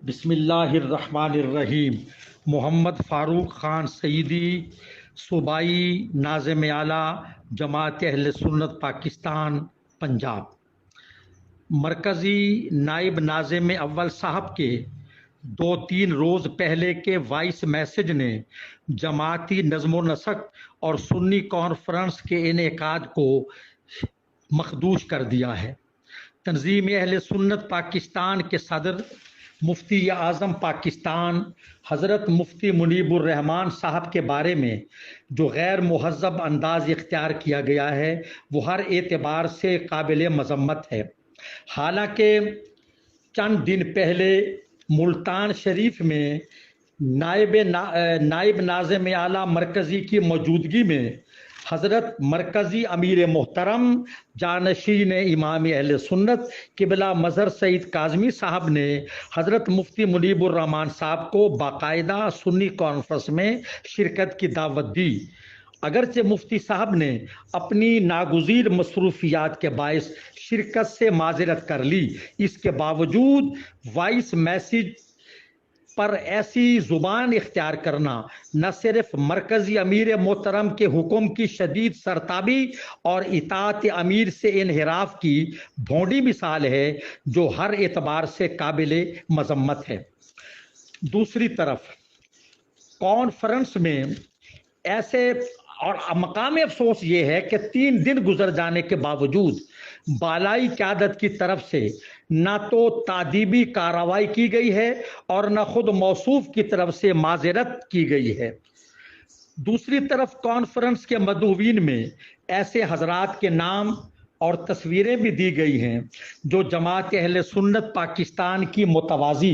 بسم اللہ الرحمن الرحیم۔ محمد فاروق خان سعیدی، صوبائی ناظم اعلیٰ جماعت اہل سنت پاکستان پنجاب۔ مرکزی نائب ناظم اول صاحب کے 2-3 روز پہلے کے وائس میسج نے جماعتی نظم و نسق اور سنی کانفرنس کے انعقاد کو مخدوش کر دیا ہے۔ تنظیم اہل سنت پاکستان کے صدر مفتی اعظم پاکستان حضرت مفتی منیب الرحمان صاحب کے بارے میں جو غیر مہذب انداز اختیار کیا گیا ہے وہ ہر اعتبار سے قابل مذمت ہے۔ حالانکہ چند دن پہلے ملتان شریف میں نائب ناظم اعلیٰ مرکزی کی موجودگی میں حضرت مرکزی امیر محترم جانشین امام اہل سنت قبلہ مظہر سعید کاظمی صاحب نے حضرت مفتی منیب الرحمان صاحب کو باقاعدہ سنی کانفرنس میں شرکت کی دعوت دی۔ اگرچہ مفتی صاحب نے اپنی ناگزیر مصروفیات کے باعث شرکت سے معذرت کر لی، اس کے باوجود وائس میسج پر ایسی زبان اختیار کرنا نہ صرف مرکزی امیر محترم کے حکم کی شدید سرتابی اور اطاعت امیر سے انحراف کی بھونڈی مثال ہے جو ہر اعتبار سے قابل مذمت ہے۔ دوسری طرف کانفرنس میں ایسے اور مقام افسوس یہ ہے کہ 3 دن گزر جانے کے باوجود بالائی قیادت کی طرف سے نہ تو تادیبی کارروائی کی گئی ہے اور نہ خود موصوف کی طرف سے معذرت کی گئی ہے۔ دوسری طرف کانفرنس کے مدعوین میں ایسے حضرات کے نام اور تصویریں بھی دی گئی ہیں جو جماعت اہل سنت پاکستان کی متوازی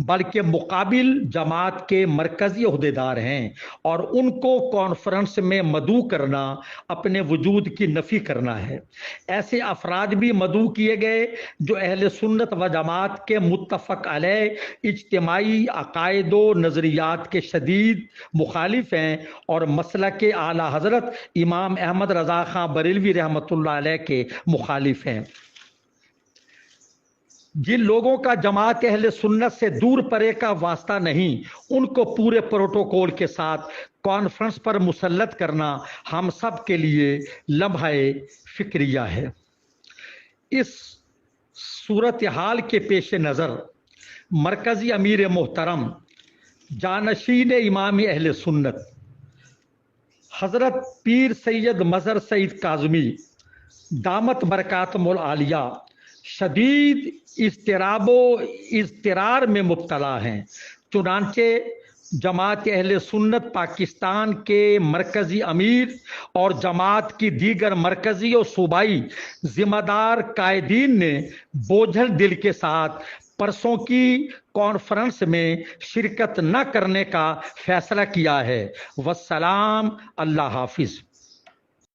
بلکہ مقابل جماعت کے مرکزی عہدیدار ہیں، اور ان کو کانفرنس میں مدعو کرنا اپنے وجود کی نفی کرنا ہے۔ ایسے افراد بھی مدعو کیے گئے جو اہل سنت و جماعت کے متفق علیہ اجتماعی عقائد و نظریات کے شدید مخالف ہیں اور مسلک اعلیٰ حضرت امام احمد رضا خان بریلوی رحمۃ اللہ علیہ کے مخالف ہیں۔ جن لوگوں کا جماعت اہل سنت سے دور پرے کا واسطہ نہیں، ان کو پورے پروٹوکول کے ساتھ کانفرنس پر مسلط کرنا ہم سب کے لیے لمحہ فکریہ ہے۔ اس صورتحال کے پیش نظر مرکزی امیر محترم جانشین امام اہل سنت حضرت پیر سید مظہر سعید کاظمی دامت برکاتہم العالیہ شدید اضطراب و اضطرار میں مبتلا ہیں، چنانچہ جماعت اہل سنت پاکستان کے مرکزی امیر اور جماعت کی دیگر مرکزی اور صوبائی ذمہ دار قائدین نے بوجھل دل کے ساتھ پرسوں کی کانفرنس میں شرکت نہ کرنے کا فیصلہ کیا ہے۔ والسلام، اللہ حافظ۔